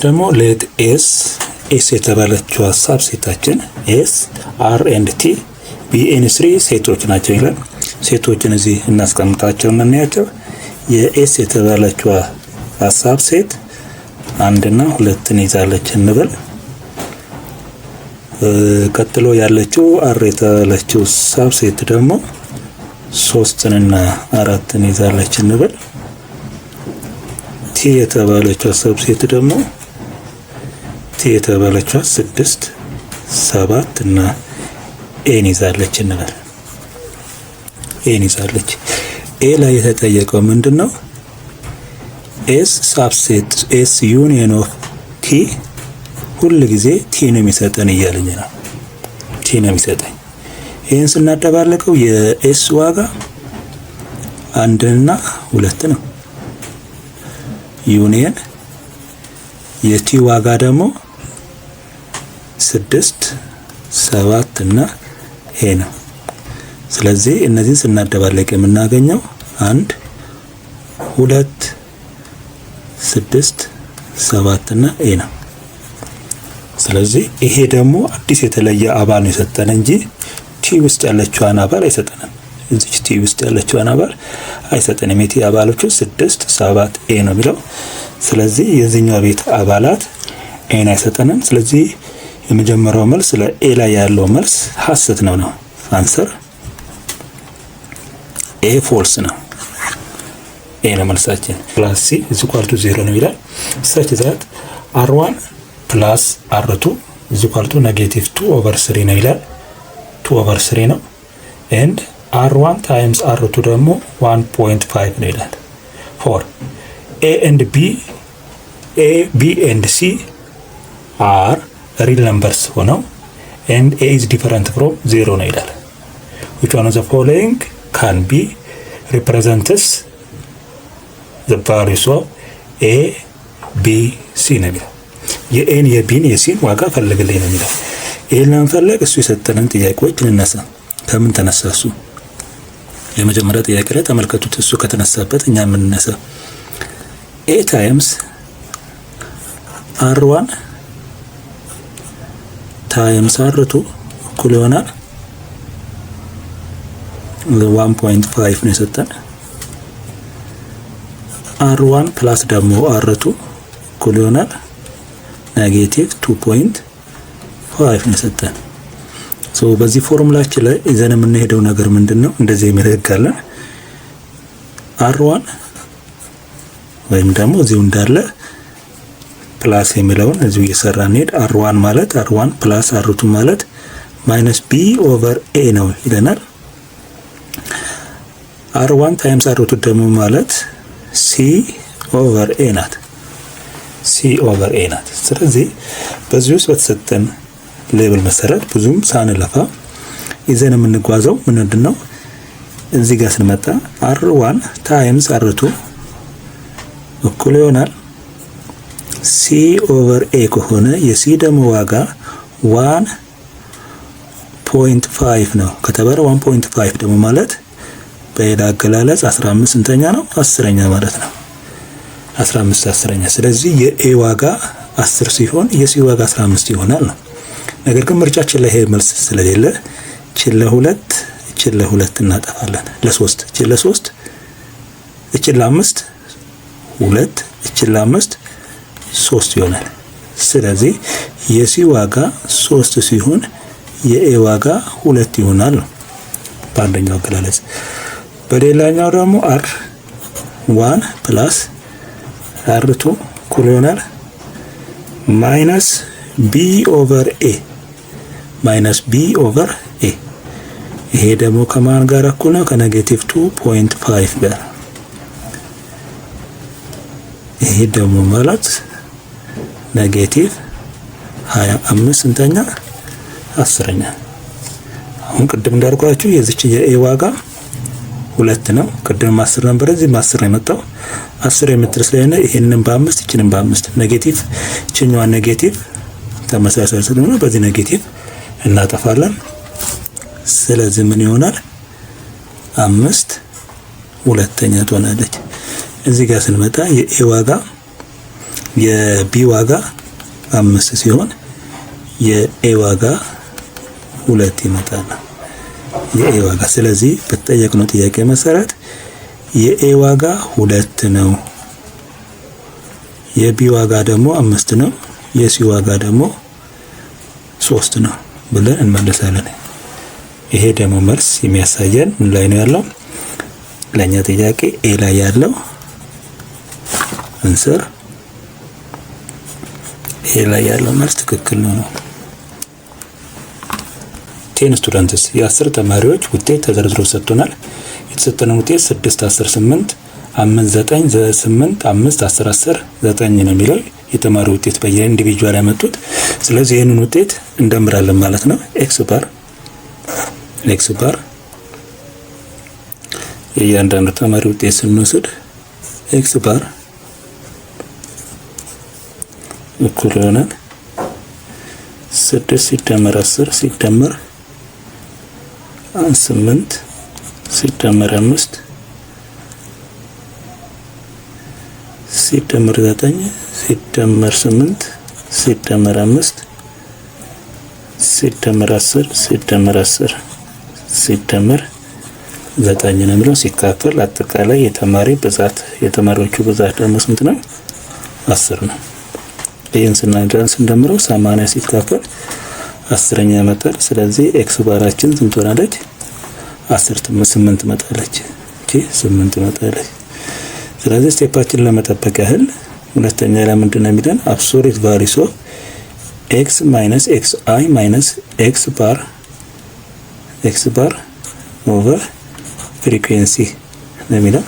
ደግሞ ሌት ኤስ የተባለችው ሳብሴታችን ኤስ አር ኤንድ ቲ ቢኤን 3 ሴቶች ናቸው ይላል። ሴቶችን እዚህ እናስቀምጣቸው እና እናያቸው። የኤስ የተባለችው ሳብሴት 1 እና 2ን ይዛለች እንበል። ቀጥሎ ያለችው አር የተባለችው ሳብሴት ደግሞ 3 እና 4ን ይዛለች እንበል። ቲ የተባለችው ሳብሴት ደግሞ ቲ የተባለችው 6 7 እና ኤን ይዛለች እንበል። ኤን ይዛለች። ኤ ላይ የተጠየቀው ምንድነው? ኤስ ሳብሴት ኤስ ዩኒየን ኦፍ ቲ ሁሉ ጊዜ ቲ ነው የሚሰጠን እያለኝ ነው። ቲ ነው የሚሰጠኝ። ይሄን ስናደባለቀው የኤስ ዋጋ 1 እና 2 ነው። ዩኒየን የቲ ዋጋ ደግሞ 6 7 እና ኤ ነው። ስለዚህ እነዚህን ስናደባለቅ የምናገኘው 1 2 6 7 እና ኤ ነው። ስለዚህ ይሄ ደግሞ አዲስ የተለየ አባል ነው የሰጠን እንጂ ቲ ውስጥ ያለችዋን አባል አይሰጠንም። እዚህ ቲ ውስጥ ያለችዋን አባል አይሰጠንም። የቲ አባሎቹ 6 7 ኤ ነው የሚለው። ስለዚህ የዚህኛው ቤት አባላት ኤን አይሰጠንም። ስለዚህ የመጀመሪያው መልስ ለኤ ላይ ያለው መልስ ሐሰት ነው። አንሰር ኤ ፎልስ ነው። ኤ ነው መልሳችን። ፕላስ ሲ =0 ነው ይላል። such that r1 plus r2 -2/3 ነው ይላል። 2/3 ነው and r1 times r2 ደግሞ 1.5 ነው ይላል። for a b and c are real numbers ሆነው and a is different from 0 ነው ይላል። which one of the following can be represents the values of a b c ነው የሚለው። የኤን የቢን የሲን ዋጋ ፈልግልኝ ነው የሚለው። ይሄን ለመፈለግ እሱ የሰጠንን ጥያቄዎች እንነሳ። ከምን ተነሳሱ? የመጀመሪያ ጥያቄ ላይ ተመልከቱት። እሱ ከተነሳበት እኛ ምን እንነሳ? a times r1 times r2 እኩል ይሆናል 1.5 ነው የሰጠን። r1 ፕላስ ደግሞ r2 እኩል ይሆናል -2.5 ነው የሰጠን። በዚህ ፎርሙላችን ላይ ይዘን የምንሄደው ነገር ምንድነው? እንደዚህ የሚረጋለን r1 ወይም ደግሞ እዚሁ እንዳለ ፕላስ የሚለውን እዚሁ እየሰራን እንሄድ። r1 ማለት r1 ፕላስ r2 ማለት -b/a ነው ይለናል። r1 ታይምስ r2 ደግሞ ማለት c/a ናት። c/a ናት። ስለዚህ በዚህ ውስጥ በተሰጠን ሌብል መሰረት ብዙም ሳንለፋ ይዘን የምንጓዘው ምንድነው? እዚህ ጋር ስንመጣ r1 ታይምስ r2 እኩል ይሆናል c/a ከሆነ የc ደግሞ ዋጋ 1.5 ነው ከተባለ 1.5 ደግሞ ማለት በሌላ አገላለጽ 15 ስንተኛ ነው? 10ኛ ማለት ነው። 15 10ኛ። ስለዚህ የኤ ዋጋ 10 ሲሆን የሲ ዋጋ 15 ይሆናል ነው። ነገር ግን ምርጫችን ላይ ይሄ መልስ ስለሌለ እቺን ለ2 እናጠፋለን። ለ3 እቺን ለ3 እቺን ለ5 2 እቺን ለ5 3 ይሆናል። ስለዚህ የሲ ዋጋ 3 ሲሆን የኤ ዋጋ 2 ይሆናል ነው በአንደኛው አገላለጽ። በሌላኛው ደግሞ r1 ፕላስ r2 እኩል ይሆናል -b/a ይሄ ደግሞ ከማን ጋር እኩል ነው? ከ-2.5 ጋር። ይሄ ደግሞ ማለት -25 ስንተኛ? 10ኛ። አሁን ቅድም እንዳልኳችሁ የዚች የኤ ዋጋ 2 ነው። ቅድም 10 ነበር፣ እዚህ 10 ነው የመጣው። 10 የምትል ስለሆነ ይሄንን በ5 እቺንም በ5 ኔጌቲቭ እቺኛዋ ኔጌቲቭ ተመሳሳይ ስለሆነ በዚህ ኔጌቲቭ እናጠፋለን። ስለዚህ ምን ይሆናል? 5 ሁለተኛ ትሆናለች። እዚህ ጋር ስንመጣ የኤ ዋጋ የቢ ዋጋ 5 ሲሆን የኤ ዋጋ 2 ይመጣል። የኤ ዋጋ ስለዚህ በተጠየቅነው ጥያቄ መሰረት የኤ ዋጋ 2 ነው፣ የቢ ዋጋ ደግሞ 5 ነው፣ የሲ ዋጋ ደግሞ 3 ነው ብለን እንመልሳለን። ይሄ ደግሞ መልስ የሚያሳየን ምን ላይ ነው ያለው? ለኛ ጥያቄ ኤ ላይ ያለው አንሰር ኤ ላይ ያለው መልስ ትክክል ነው። 10 ስቱደንትስ የ10 ተማሪዎች ውጤት ተዘርዝሮ ሰጥቶናል። የተሰጠነው ውጤት 6 10 8 5 9 8 5 10 10 9 ነው የሚለው የተማሪ ውጤት በየኢንዲቪጁዋል ያመጡት። ስለዚህ ይህንን ውጤት እንደምራለን ማለት ነው። ኤክስ ባር የእያንዳንዱ ተማሪ ውጤት ስንወስድ ኤክስ ባር እኩል ይሆናል 6 ሲደመር 10 ሲደመር 8 ሲደመር 5 ሲደመር 9 ሲደመር 8 ሲደመር 5 ሲደመር 10 ሲደመር 10 ሲደመር 9 ነው የሚለው ሲካፈል አጠቃላይ የተማሪ ብዛት የተማሪዎቹ ብዛት ደግሞ ስንት ነው? 10 ነው። ይሄን ስንደምረው 80 ሲካፈል 10ኛ ይመጣል። ስለዚህ ኤክስ ባራችን ስንት ሆናለች? 8 ትመጣለች። እቺ 8 ትመጣለች። ስለዚህ ስቴፓችን ለመጠበቅ ያህል ሁለተኛ ላይ ምንድነው የሚለን? አብሶሉት ቫልዩስ ኦፍ ኤክስ ማይነስ ኤክስ አይ ማይነስ ኤክስ ባር ኦቨር ፍሪኩዌንሲ ነው የሚለው።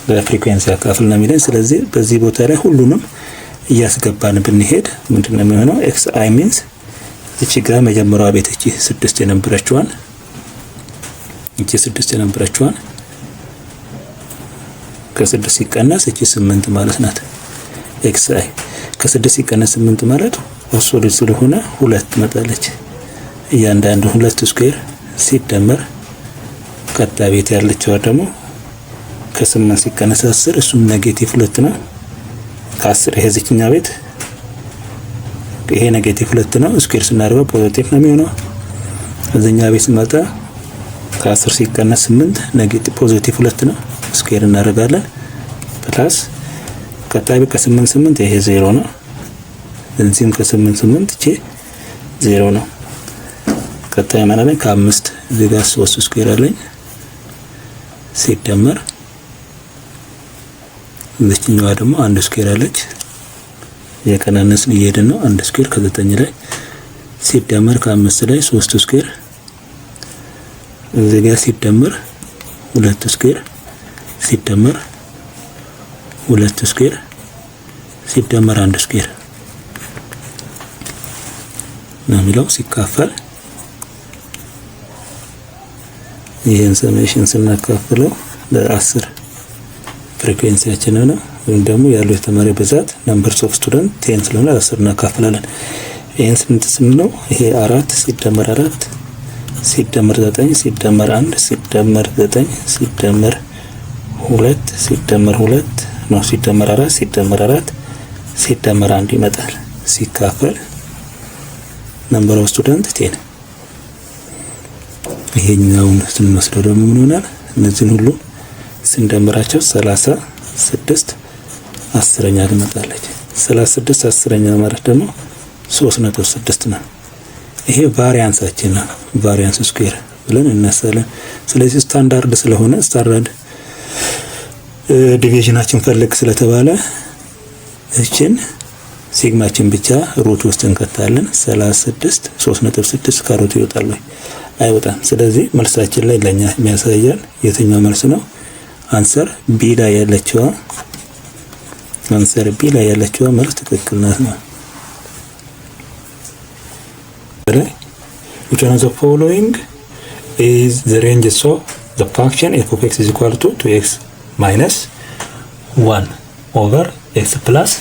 በፍሪኩዌንሲ አካፍል ነው የሚለን። ስለዚህ በዚህ ቦታ ላይ ሁሉንም እያስገባን ብንሄድ ምንድነው የሚሆነው? ኤክስ አይ ሚንስ እቺ ጋር መጀመሪያዋ ቤት እቺ 6 የነበረችዋን ከ6 ሲቀነስ እቺ 8 ማለት ናት። ኤክስ አይ ከ6 ሲቀነስ 8 ማለት አብሶሉት ስለሆነ 2 መጣለች። እያንዳንዱ 2 ስኩዌር ሲደመር ቀጣይ ቤት ያለችው ደግሞ ከ8 ሲቀነስ 10 እሱም ኔጌቲቭ 2 ነው። ከ10 ይሄ ዝቅኛ ቤት ይሄ ኔጌቲቭ 2 ነው። ስኩዌር ስናደርገው ፖዚቲቭ ነው የሚሆነው። እዚህኛ ቤት ስመጣ ከ10 ሲቀነስ 8 ኔጌቲቭ ፖዚቲቭ 2 ነው። ስኩዌር እናደርጋለን ፕላስ ቀጣይ ከ8 8 ይሄ 0 ነው። እዚህም ከ8 8 እቺ 0 ነው። ቀጣይ ማለት ነው ከ5 እዚህ ጋር 3 ስኩዌር አለኝ ሲደመር እዚህኛዋ ደግሞ 1 ስኩዌር አለች የቀናነስን እየሄድን ነው። 1 ስኩዌር ከ9 ላይ ሲደመር ከ5 ላይ 3 ስኩዌር እዚህ ጋር ሲደመር 2 ስኩዌር ሲደመር 2 ስኩዌር ሲደመር 1 ስኩዌር ነው የሚለው ሲካፈል ይሄን ሰሜሽን ስናካፍለው ለ10 ፍሪኩዌንሲያችን ነው ወይም ደግሞ ያለው የተማሪ ብዛት ነምበርስ ኦፍ ስቱደንት 10 ስለሆነ 10 እናካፍላለን። ይሄን ስንለው ይሄ 4 ሲደመር 4 ሲደመር 9 ሲደመር 1 ሲደመር 9 ሲደመር 2 ሲደመር 2 ነው ሲደመር 4 ሲደመር 4 ሲደመር 1 ይመጣል። ሲካፈል ነምበር ኦፍ ስቱደንት 10 ይሄኛውን ስንወስደው ደግሞ ምን ይሆናል? እነዚህን ሁሉ ስንደምራቸው 36 አስረኛ ትመጣለች። 36 አስረኛ ማለት ደግሞ 3.6 ነው። ይሄ ቫሪያንሳችን ነው። ቫሪያንስ ስኩዌር ብለን እናሳለን። ስለዚህ ስታንዳርድ ስለሆነ ስታንዳርድ ዲቪዥናችን ፈልግ ስለተባለ እቺን ሲግማችን ብቻ ሩት ውስጥ እንከታለን። 36 3.6 ከሩት ይወጣል ወይ አይወጣም። ስለዚህ መልሳችን ላይ ለኛ የሚያሳየን የትኛው መልስ ነው? አንሰር ቢ ላይ ያለችው መልስ ትክክል ናት ነው። Which one of the following is the ranges of the function f of x is equal to 2x minus 1 over x plus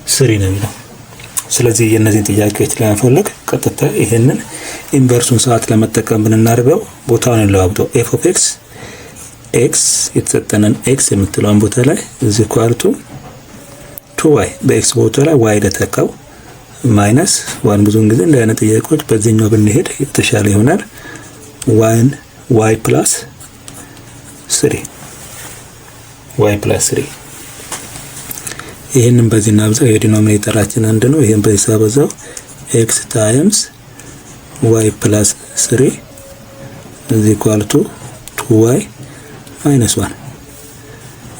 3 ነው የሚለው። ስለዚህ የነዚህን ጥያቄዎች ለመፈለግ ቀጥታ ይሄንን ኢንቨርሱን ሰዓት ለመጠቀም ብንናርገው ቦታውን እንለዋውጠው። f of x x የተሰጠነን x የምትለውን ቦታ ላይ እዚህ ኳርቱ 2y በኤክስ ቦታ ላይ y ለተካው ማይነስ 1 ብዙውን ጊዜ እንደ አይነት ጥያቄዎች በዚህኛው ብንሄድ የተሻለ ይሆናል። y ፕላስ 3 ይሄንን በዚህ እናብዛው። የዲኖሚኔተራችን አንድ ነው። ይሄን በዚህ ሳበዛው x ታይምስ y ፕላስ 3 is equal to 2y minus 1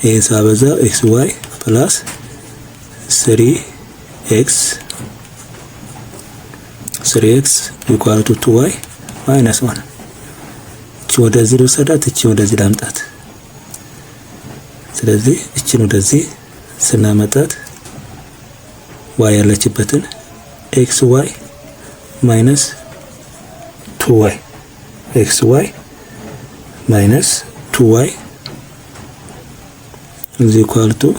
ይሄን ሳበዛው xy ፕላስ 3x equal to 2y minus 1 እቺ ወደዚህ ልውሰዳት፣ እቺ ወደዚህ ላምጣት። ስለዚህ እቺን ወደዚህ ስናመጣት y ያለችበትን xy minus 2y minus 2y is equal to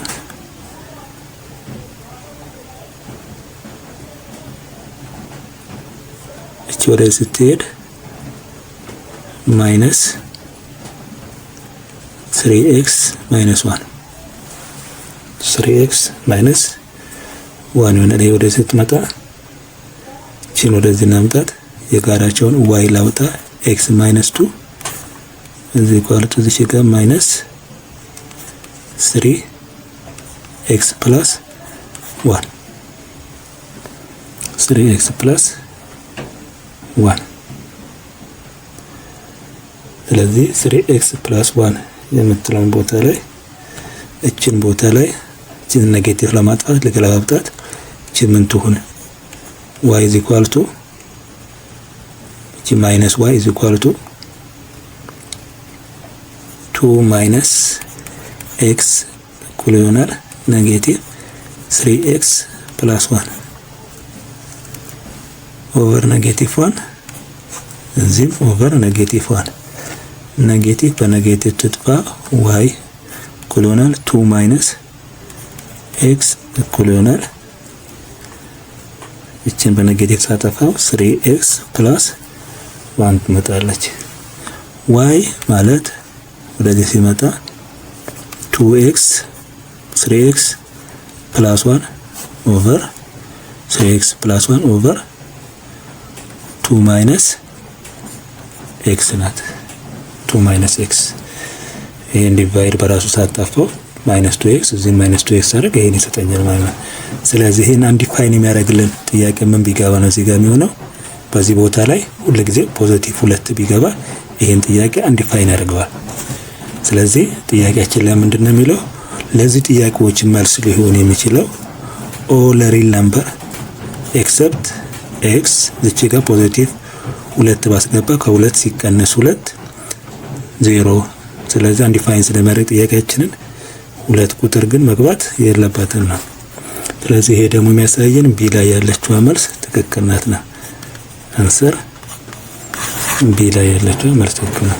እቺ ወደዚህ ስትሄድ minus 3x minus 1 ይሆናል። ይሄ ወደዚህ ስትመጣ እቺን ወደዚህ እናምጣት። የጋራቸውን y ላውጣ x minus 2 is equal to this ጋር minus 3x plus 1 ስለዚህ 3x plus 1 የምትለውን ቦታ ላይ እቺን ቦታ ላይ እቺን ኔጌቲቭ ለማጥፋት ለገላብጣት እቺ ምን ትሁን y is equal to እቺ minus y is equal to 2 minus x እኩል ይሆናል ኔጌቲቭ 3x plus 1 over ኔጌቲቭ 1 እዚህ over ኔጌቲቭ 1 ኔጌቲቭ በኔጌቲቭ ትጥፋ y እኩል ይሆናል 2 minus x እኩል ይሆናል እቺን በኔጌቲቭ ሳጠፋው 3x plus 1 ትመጣለች። y ማለት ወደዚህ ሲመጣ 3x plus 1 over 3x plus 1 over 2 minus x ናት። 2 minus x ይሄን ዲቫይድ በራሱ ሳጣፋው minus 2x እዚህ minus 2x አደረገ ይሄን ይሰጠኛል ማለት ነው። ስለዚህ ይሄን አንዲፋይን የሚያደርግልን ጥያቄ ምን ቢገባ ነው እዚህ ጋር የሚሆነው? በዚህ ቦታ ላይ ሁሉ ጊዜ ፖዚቲቭ 2 ቢገባ ይሄን ጥያቄ አንዲፋይን ያደርገዋል። ስለዚህ ጥያቄያችን ላይ ምንድነው የሚለው? ለዚህ ጥያቄዎች መልስ ሊሆን የሚችለው all real number except x እዚህ ጋር ፖዚቲቭ 2 ባስገባ ከ2 ሲቀነስ 2 0። ስለዚህ አንዲፋይን ስለማድረግ ጥያቄያችንን 2 ቁጥር ግን መግባት የለበትም ነው። ስለዚህ ይሄ ደግሞ የሚያሳየን ቢ ላይ ያለችው መልስ ትክክል ናት ነው። አንሰር ቢ ላይ ያለችው መልስ ትክክል ነው።